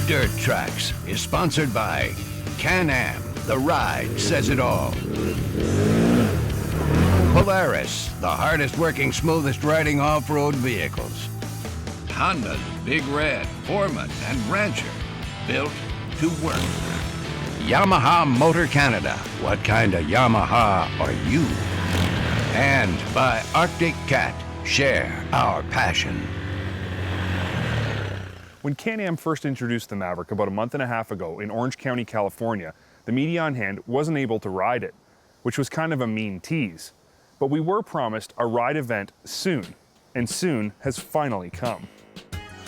Dirt Trax is sponsored by Can-Am. The ride says it all. Polaris, the hardest working, smoothest riding off-road vehicles. Honda's Big Red, Foreman, and Rancher, built to work. Yamaha Motor Canada, what kind of Yamaha are you? And by Arctic Cat, share our passion. When Can-Am first introduced the Maverick about a month and a half ago in Orange County, California, the media on hand wasn't able to ride it, which was kind of a mean tease. But we were promised a ride event soon, and soon has finally come.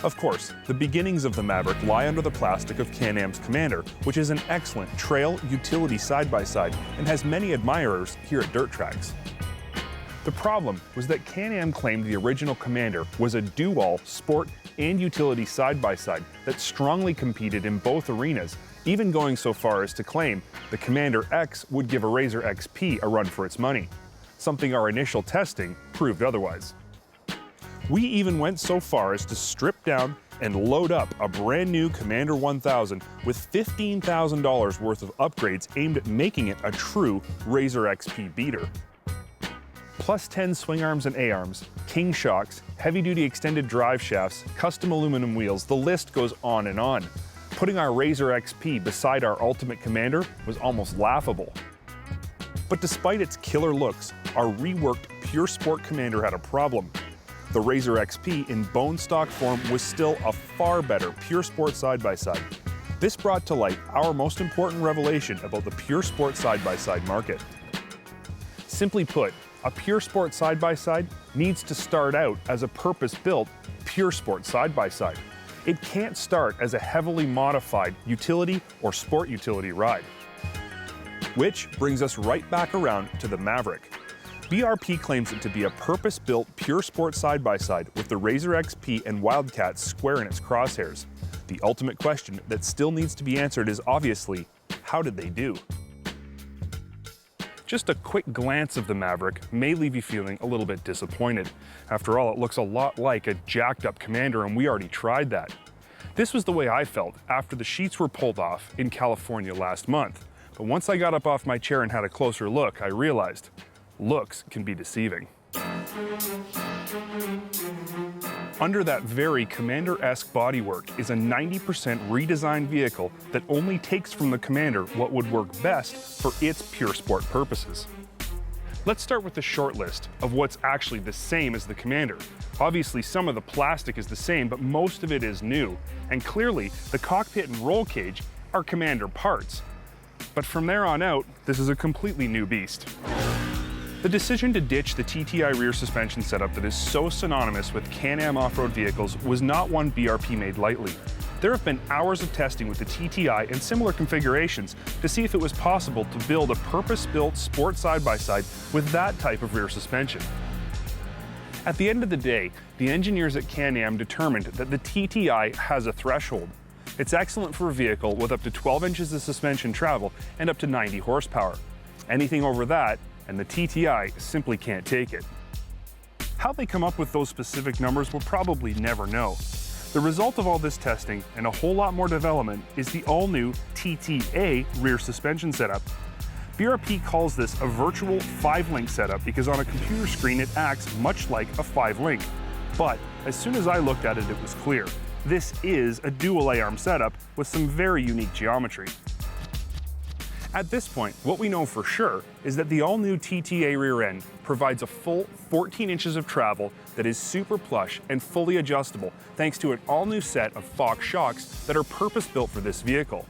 Of course, the beginnings of the Maverick lie under the plastic of Can-Am's Commander, which is an excellent trail utility side-by-side and has many admirers here at Dirt Trax. The problem was that Can-Am claimed the original Commander was a do-all sport and utility side-by-side that strongly competed in both arenas, even going so far as to claim the Commander X would give a Razor XP a run for its money, something our initial testing proved otherwise. We even went so far as to strip down and load up a brand new Commander 1000 with $15,000 worth of upgrades aimed at making it a true Razor XP beater. Plus 10 swing arms and A-arms, king shocks, heavy-duty extended drive shafts, custom aluminum wheels, the list goes on and on. Putting our Razor XP beside our Ultimate Commander was almost laughable. But despite its killer looks, our reworked Pure Sport Commander had a problem. The Razor XP in bone stock form was still a far better Pure Sport side-by-side. This brought to light our most important revelation about the Pure Sport side-by-side market. Simply put, a Pure Sport side-by-side needs to start out as a purpose-built Pure Sport side-by-side. It can't start as a heavily modified utility or sport utility ride. Which brings us right back around to the Maverick. BRP claims it to be a purpose-built Pure Sport side-by-side with the Razor XP and Wildcat square in its crosshairs. The ultimate question that still needs to be answered is obviously, how did they do? Just a quick glance of the Maverick may leave you feeling a little bit disappointed. After all, it looks a lot like a jacked up Commander, and we already tried that. This was the way I felt after the sheets were pulled off in California last month. But once I got up off my chair and had a closer look, I realized looks can be deceiving. Under that very Commander-esque bodywork is a 90% redesigned vehicle that only takes from the Commander what would work best for its Pure Sport purposes. Let's start with the short list of what's actually the same as the Commander. Obviously, some of the plastic is the same, but most of it is new. And clearly, the cockpit and roll cage are Commander parts. But from there on out, this is a completely new beast. The decision to ditch the Tta Rear Suspension setup that is so synonymous with Can-Am off-road vehicles was not one BRP made lightly. There have been hours of testing with the TTI and similar configurations to see if it was possible to build a purpose-built sport side-by-side with that type of rear suspension. At the end of the day, the engineers at Can-Am determined that the TTI has a threshold. It's excellent for a vehicle with up to 12 inches of suspension travel and up to 90 horsepower. Anything over that, and the TTI simply can't take it. How they come up with those specific numbers we'll probably never know. The result of all this testing and a whole lot more development is the all-new TTA rear suspension setup. BRP calls this a virtual 5-link setup because on a computer screen it acts much like a 5-link. But as soon as I looked at it, it was clear. This is a dual A-arm setup with some very unique geometry. At this point, what we know for sure is that the all-new TTA rear end provides a full 14 inches of travel that is super plush and fully adjustable thanks to an all-new set of Fox shocks that are purpose-built for this vehicle.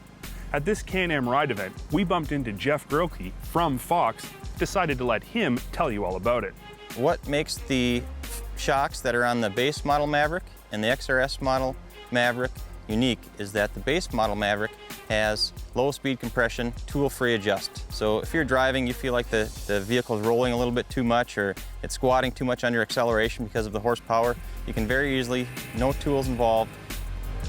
At this Can-Am ride event, we bumped into Jeff Grillkey from Fox, decided to let him tell you all about it. What makes the shocks that are on the base model Maverick and the XRS model Maverick unique is that the base model Maverick has low speed compression, tool-free adjust. So if you're driving, you feel like the vehicle is rolling a little bit too much or it's squatting too much under acceleration because of the horsepower, you can very easily, no tools involved,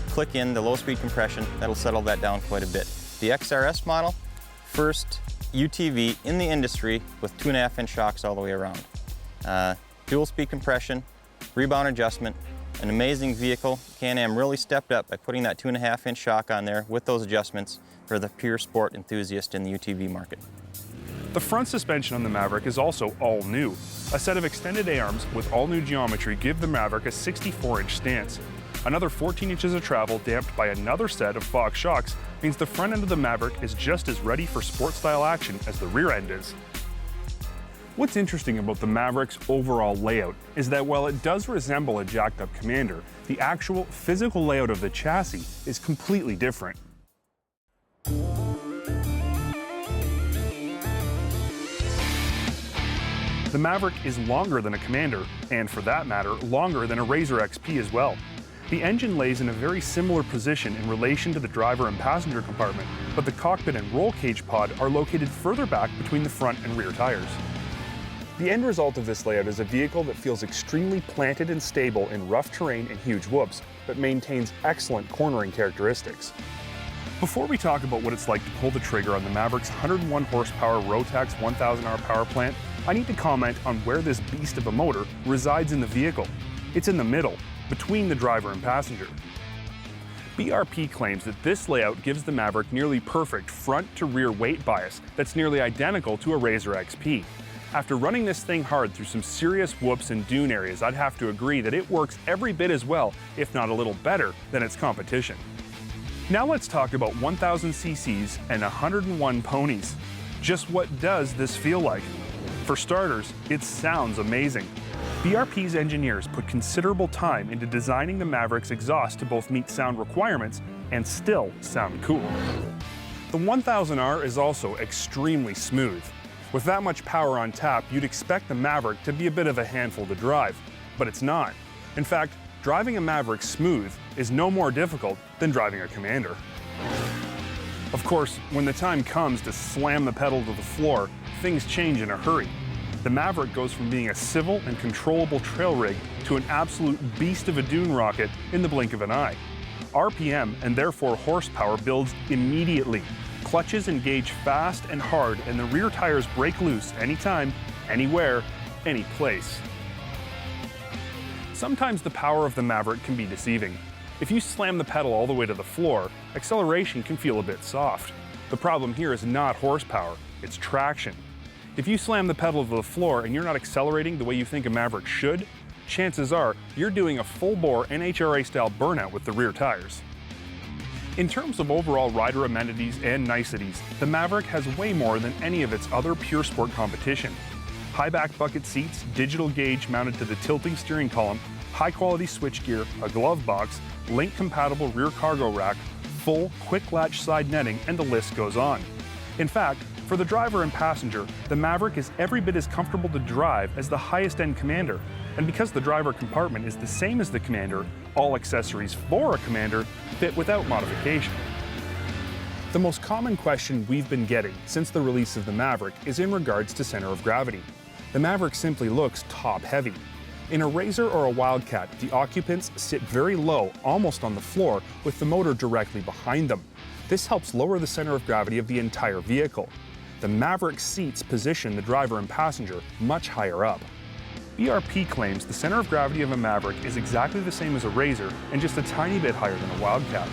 click in the low speed compression. That'll settle that down quite a bit. The XRS model, first UTV in the industry with 2.5-inch shocks all the way around. Dual speed compression, rebound adjustment, An amazing vehicle. Can-Am really stepped up by putting that 2.5-inch shock on there with those adjustments for the pure sport enthusiast in the UTV market. The front suspension on the Maverick is also all new. A set of extended A-arms with all new geometry give the Maverick a 64-inch stance. Another 14 inches of travel damped by another set of Fox shocks means the front end of the Maverick is just as ready for sport-style action as the rear end is. What's interesting about the Maverick's overall layout is that while it does resemble a jacked-up Commander, the actual physical layout of the chassis is completely different. The Maverick is longer than a Commander, and for that matter, longer than a Razor XP as well. The engine lays in a very similar position in relation to the driver and passenger compartment, but the cockpit and roll cage pod are located further back between the front and rear tires. The end result of this layout is a vehicle that feels extremely planted and stable in rough terrain and huge whoops, but maintains excellent cornering characteristics. Before we talk about what it's like to pull the trigger on the Maverick's 101 horsepower Rotax 1000R power plant, I need to comment on where this beast of a motor resides in the vehicle. It's in the middle, between the driver and passenger. BRP claims that this layout gives the Maverick nearly perfect front to rear weight bias that's nearly identical to a Razor XP. After running this thing hard through some serious whoops and dune areas, I'd have to agree that it works every bit as well, if not a little better, than its competition. Now let's talk about 1000 cc's and 101 ponies. Just what does this feel like? For starters, it sounds amazing. BRP's engineers put considerable time into designing the Maverick's exhaust to both meet sound requirements and still sound cool. The 1000R is also extremely smooth. With that much power on tap, you'd expect the Maverick to be a bit of a handful to drive, but it's not. In fact, driving a Maverick smooth is no more difficult than driving a Commander. Of course, when the time comes to slam the pedal to the floor, things change in a hurry. The Maverick goes from being a civil and controllable trail rig to an absolute beast of a dune rocket in the blink of an eye. RPM, and therefore horsepower, builds immediately. Clutches engage fast and hard, and the rear tires break loose anytime, anywhere, any place. Sometimes the power of the Maverick can be deceiving. If you slam the pedal all the way to the floor, acceleration can feel a bit soft. The problem here is not horsepower, it's traction. If you slam the pedal to the floor and you're not accelerating the way you think a Maverick should, chances are you're doing a full-bore NHRA-style burnout with the rear tires. In terms of overall rider amenities and niceties, the Maverick has way more than any of its other pure sport competition. High back bucket seats, digital gauge mounted to the tilting steering column, high-quality switchgear, a glove box, link-compatible rear cargo rack, full quick latch side netting, and the list goes on. In fact, for the driver and passenger, the Maverick is every bit as comfortable to drive as the highest-end Commander. And because the driver compartment is the same as the Commander, all accessories for a Commander fit without modification. The most common question we've been getting since the release of the Maverick is in regards to center of gravity. The Maverick simply looks top-heavy. In a Razor or a Wildcat, the occupants sit very low, almost on the floor, with the motor directly behind them. This helps lower the center of gravity of the entire vehicle. The Maverick seats position the driver and passenger much higher up. BRP claims the center of gravity of a Maverick is exactly the same as a Razor and just a tiny bit higher than a Wildcat.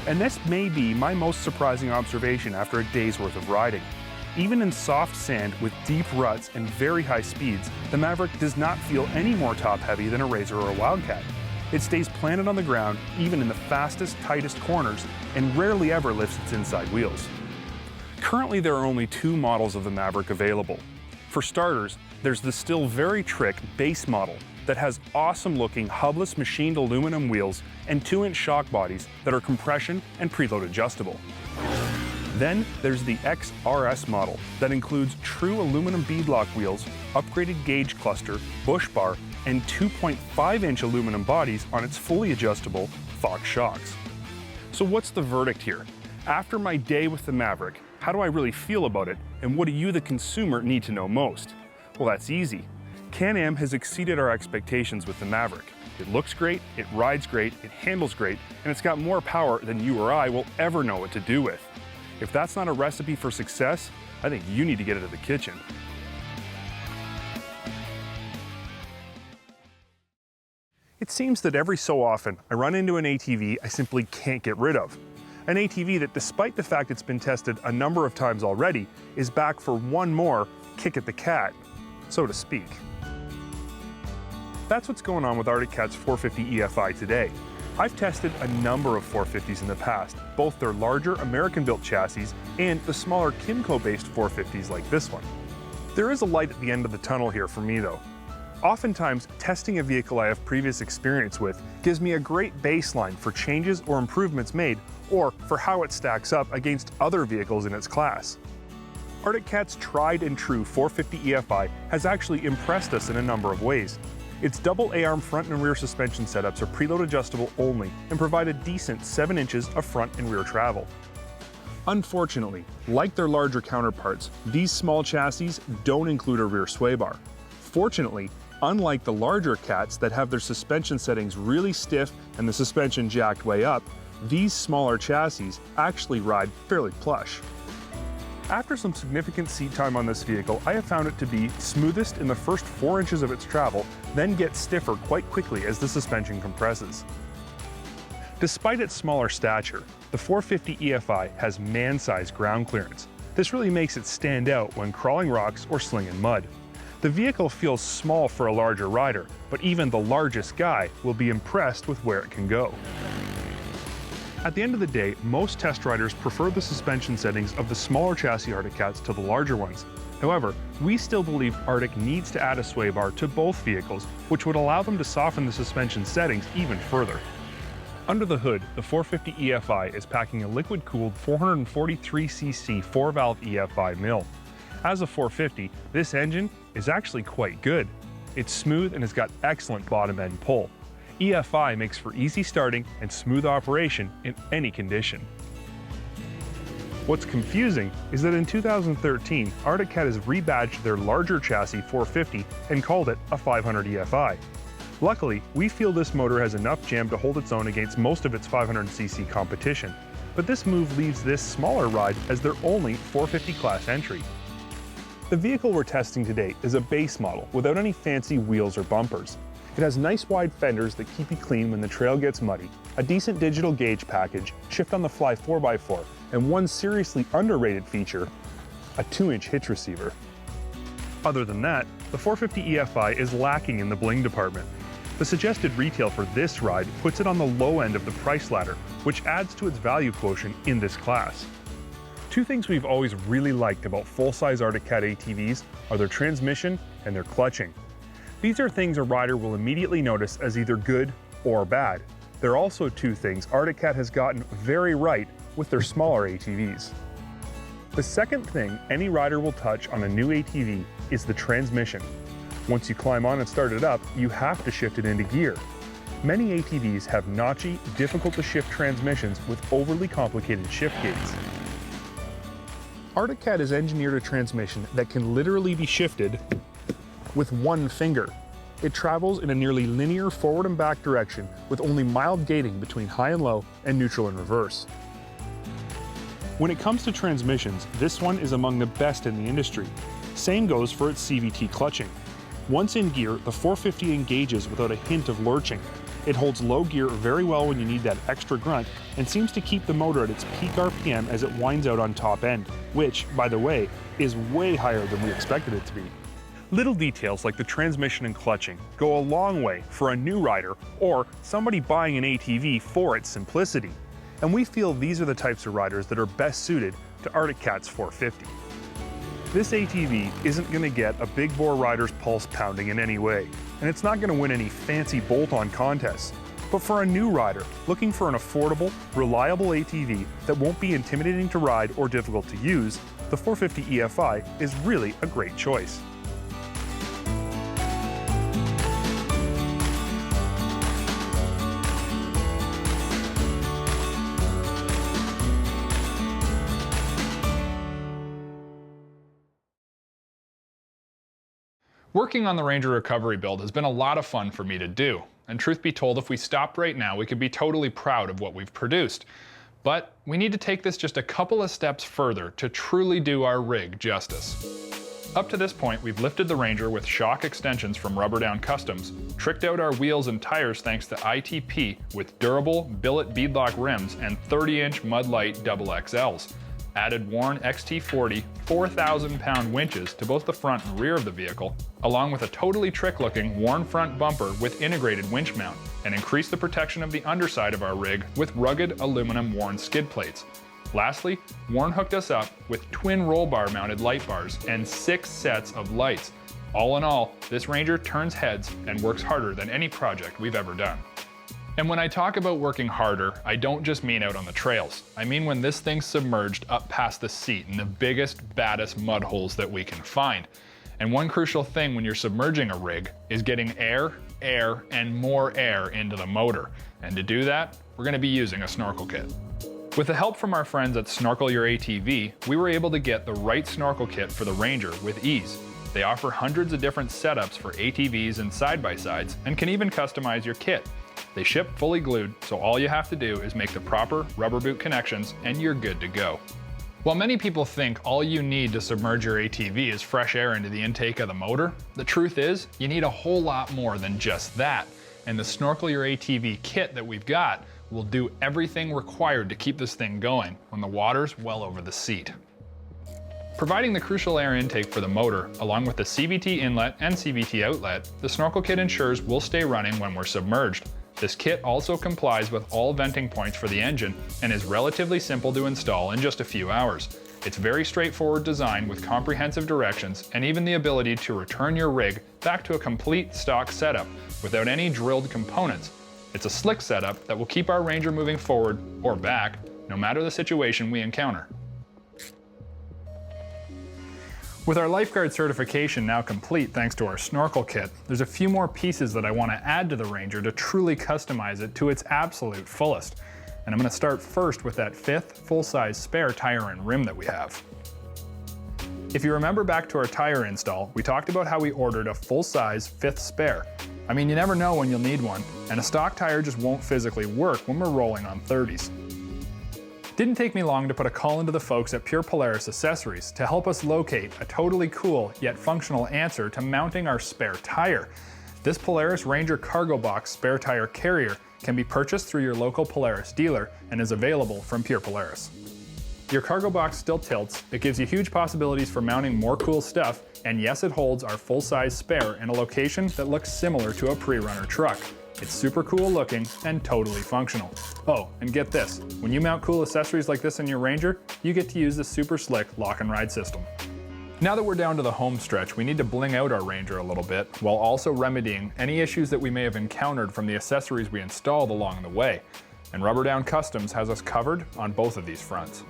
And this may be my most surprising observation after a day's worth of riding. Even in soft sand with deep ruts and very high speeds, the Maverick does not feel any more top-heavy than a Razor or a Wildcat. It stays planted on the ground even in the fastest, tightest corners and rarely ever lifts its inside wheels. Currently, there are only two models of the Maverick available. For starters, there's the still very trick base model that has awesome-looking hubless machined aluminum wheels and 2-inch shock bodies that are compression and preload adjustable. Then there's the XRS model that includes true aluminum beadlock wheels, upgraded gauge cluster, bush bar, and 2.5-inch aluminum bodies on its fully adjustable Fox shocks. So what's the verdict here? After my day with the Maverick, how do I really feel about it, and what do you, the consumer, need to know most? Well, that's easy. Can-Am has exceeded our expectations with the Maverick. It looks great, it rides great, it handles great, and it's got more power than you or I will ever know what to do with. If that's not a recipe for success, I think you need to get into the kitchen. It seems that every so often I run into an ATV I simply can't get rid of. An ATV that, despite the fact it's been tested a number of times already, is back for one more kick at the cat, so to speak. That's what's going on with Arctic Cat's 450 EFI today. I've tested a number of 450s in the past, both their larger American-built chassis and the smaller Kimco-based 450s like this one. There is a light at the end of the tunnel here for me though. Oftentimes, testing a vehicle I have previous experience with gives me a great baseline for changes or improvements made, or for how it stacks up against other vehicles in its class. Arctic Cat's tried and true 450 EFI has actually impressed us in a number of ways. Its double A-arm front and rear suspension setups are preload adjustable only and provide a decent 7 inches of front and rear travel. Unfortunately, like their larger counterparts, these small chassis don't include a rear sway bar. Fortunately, unlike the larger Cats that have their suspension settings really stiff and the suspension jacked way up, these smaller chassis actually ride fairly plush. After some significant seat time on this vehicle, I have found it to be smoothest in the first 4 inches of its travel, then gets stiffer quite quickly as the suspension compresses. Despite its smaller stature, the 450 EFI has man-sized ground clearance. This really makes it stand out when crawling rocks or slinging mud. The vehicle feels small for a larger rider, but even the largest guy will be impressed with where it can go. At the end of the day, most test riders prefer the suspension settings of the smaller chassis Arctic Cats to the larger ones. However, we still believe Arctic needs to add a sway bar to both vehicles, which would allow them to soften the suspension settings even further. Under the hood, the 450 EFI is packing a liquid-cooled 443cc 4-valve EFI mill. As a 450, this engine is actually quite good. It's smooth and has got excellent bottom-end pull. EFI makes for easy starting and smooth operation in any condition. What's confusing is that in 2013, Arctic Cat has rebadged their larger chassis 450 and called it a 500 EFI. Luckily, we feel this motor has enough jam to hold its own against most of its 500cc competition, but this move leaves this smaller ride as their only 450 class entry. The vehicle we're testing today is a base model without any fancy wheels or bumpers. It has nice wide fenders that keep you clean when the trail gets muddy, a decent digital gauge package, shift-on-the-fly 4x4, and one seriously underrated feature, a 2-inch hitch receiver. Other than that, the 450 EFI is lacking in the bling department. The suggested retail for this ride puts it on the low end of the price ladder, which adds to its value quotient in this class. Two things we've always really liked about full-size Arctic Cat ATVs are their transmission and their clutching. These are things a rider will immediately notice as either good or bad. They're also two things Arctic Cat has gotten very right with their smaller ATVs. The second thing any rider will touch on a new ATV is the transmission. Once you climb on and start it up, you have to shift it into gear. Many ATVs have notchy, difficult to shift transmissions with overly complicated shift gates. Arctic Cat has engineered a transmission that can literally be shifted with one finger. It travels in a nearly linear forward and back direction with only mild gating between high and low and neutral and reverse. When it comes to transmissions, this one is among the best in the industry. Same goes for its CVT clutching. Once in gear, the 450 engages without a hint of lurching. It holds low gear very well when you need that extra grunt and seems to keep the motor at its peak RPM as it winds out on top end, which, by the way, is way higher than we expected it to be. Little details like the transmission and clutching go a long way for a new rider or somebody buying an ATV for its simplicity, and we feel these are the types of riders that are best suited to Arctic Cat's 450. This ATV isn't going to get a big bore rider's pulse pounding in any way, and it's not going to win any fancy bolt-on contests. But for a new rider looking for an affordable, reliable ATV that won't be intimidating to ride or difficult to use, the 450 EFI is really a great choice. Working on the Ranger recovery build has been a lot of fun for me to do, and truth be told, if we stopped right now, we could be totally proud of what we've produced. But we need to take this just a couple of steps further to truly do our rig justice. Up to this point, we've lifted the Ranger with shock extensions from Rubber Down Customs, tricked out our wheels and tires thanks to ITP with durable billet beadlock rims and 30-inch Mudlight XXLs, added Warn XT40 4,000-pound winches to both the front and rear of the vehicle, along with a totally trick-looking Warn front bumper with integrated winch mount, and increased the protection of the underside of our rig with rugged aluminum Warn skid plates. Lastly, Warn hooked us up with twin roll bar mounted light bars and 6 sets of lights. All in all, this Ranger turns heads and works harder than any project we've ever done. And when I talk about working harder, I don't just mean out on the trails. I mean when this thing's submerged up past the seat in the biggest, baddest mud holes that we can find. And one crucial thing when you're submerging a rig is getting air, and more air into the motor. And to do that, we're going to be using a snorkel kit. With the help from our friends at Snorkel Your ATV, we were able to get the right snorkel kit for the Ranger with ease. They offer hundreds of different setups for ATVs and side-by-sides and can even customize your kit. They ship fully glued, so all you have to do is make the proper rubber boot connections and you're good to go. While many people think all you need to submerge your ATV is fresh air into the intake of the motor, the truth is you need a whole lot more than just that. And the Snorkel Your ATV kit that we've got will do everything required to keep this thing going when the water's well over the seat. Providing the crucial air intake for the motor, along with the CVT inlet and CVT outlet, the snorkel kit ensures we'll stay running when we're submerged. This kit also complies with all venting points for the engine and is relatively simple to install in just a few hours. It's very straightforward design with comprehensive directions and even the ability to return your rig back to a complete stock setup without any drilled components. It's a slick setup that will keep our Ranger moving forward or back, no matter the situation we encounter. With our lifeguard certification now complete thanks to our snorkel kit, there's a few more pieces that I want to add to the Ranger to truly customize it to its absolute fullest. And I'm going to start first with that 5th full-size spare tire and rim that we have. If you remember back to our tire install, we talked about how we ordered a full-size 5th spare. I mean, you never know when you'll need one, and a stock tire just won't physically work when we're rolling on 30s. Didn't take me long to put a call into the folks at Pure Polaris Accessories to help us locate a totally cool yet functional answer to mounting our spare tire. This Polaris Ranger Cargo Box spare tire carrier can be purchased through your local Polaris dealer and is available from Pure Polaris. Your cargo box still tilts, it gives you huge possibilities for mounting more cool stuff, and yes, it holds our full-size spare in a location that looks similar to a pre-runner truck. It's super cool looking and totally functional. Oh, and get this, when you mount cool accessories like this in your Ranger, you get to use the super slick lock and ride system. Now that we're down to the home stretch, we need to bling out our Ranger a little bit while also remedying any issues that we may have encountered from the accessories we installed along the way. And Rubber Down Customs has us covered on both of these fronts.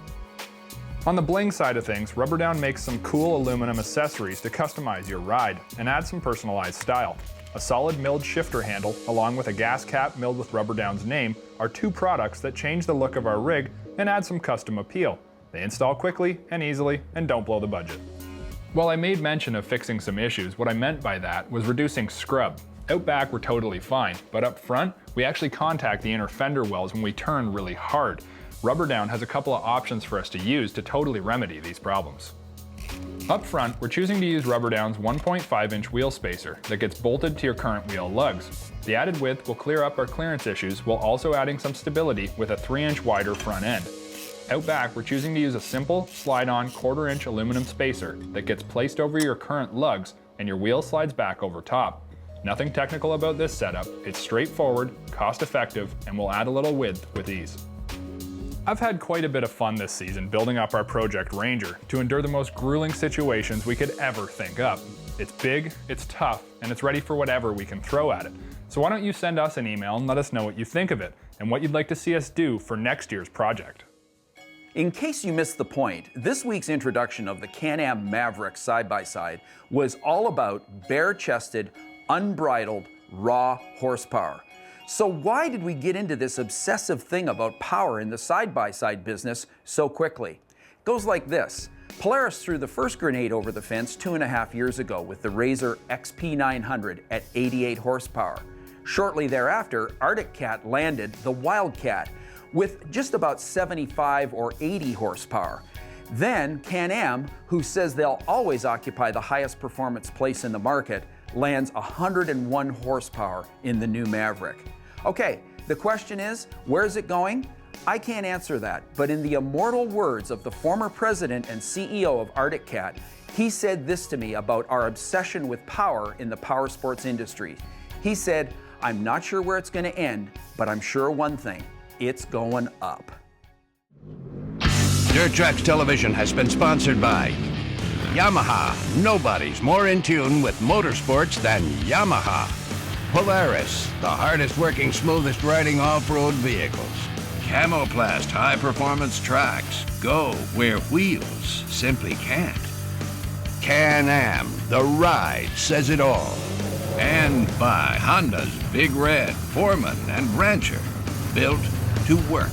On the bling side of things, Rubber Down makes some cool aluminum accessories to customize your ride and add some personalized style. A solid milled shifter handle, along with a gas cap milled with Rubber Down's name, are 2 products that change the look of our rig and add some custom appeal. They install quickly and easily and don't blow the budget. While I made mention of fixing some issues, what I meant by that was reducing scrub. Out back we're totally fine, but up front, we actually contact the inner fender wells when we turn really hard. Rubber Down has a couple of options for us to use to totally remedy these problems. Up front, we're choosing to use Rubber Down's 1.5-inch wheel spacer that gets bolted to your current wheel lugs. The added width will clear up our clearance issues while also adding some stability with a 3-inch wider front end. Out back, we're choosing to use a simple, slide-on 1/4-inch aluminum spacer that gets placed over your current lugs and your wheel slides back over top. Nothing technical about this setup, it's straightforward, cost-effective, and will add a little width with ease. I've had quite a bit of fun this season building up our Project Ranger to endure the most grueling situations we could ever think up. It's big, it's tough, and it's ready for whatever we can throw at it. So why don't you send us an email and let us know what you think of it and what you'd like to see us do for next year's project. In case you missed the point, this week's introduction of the Can-Am Maverick side-by-side was all about bare-chested, unbridled, raw horsepower. So why did we get into this obsessive thing about power in the side-by-side business so quickly? It goes like this. Polaris threw the first grenade over the fence 2.5 years ago with the Razor XP900 at 88 horsepower. Shortly thereafter, Arctic Cat landed the Wildcat with just about 75 or 80 horsepower. Then Can-Am, who says they'll always occupy the highest performance place in the market, lands 101 horsepower in the new Maverick. Okay, the question is, where's it going? I can't answer that, but in the immortal words of the former president and CEO of Arctic Cat, he said this to me about our obsession with power in the power sports industry. He said, "I'm not sure where it's going to end, but I'm sure one thing, it's going up." Dirt Trax Television has been sponsored by Yamaha. Nobody's more in tune with motorsports than Yamaha. Polaris, the hardest working, smoothest riding off-road vehicles. Camoplast high-performance tracks go where wheels simply can't. Can-Am, the ride says it all. And by Honda's Big Red, Foreman, and Rancher, built to work.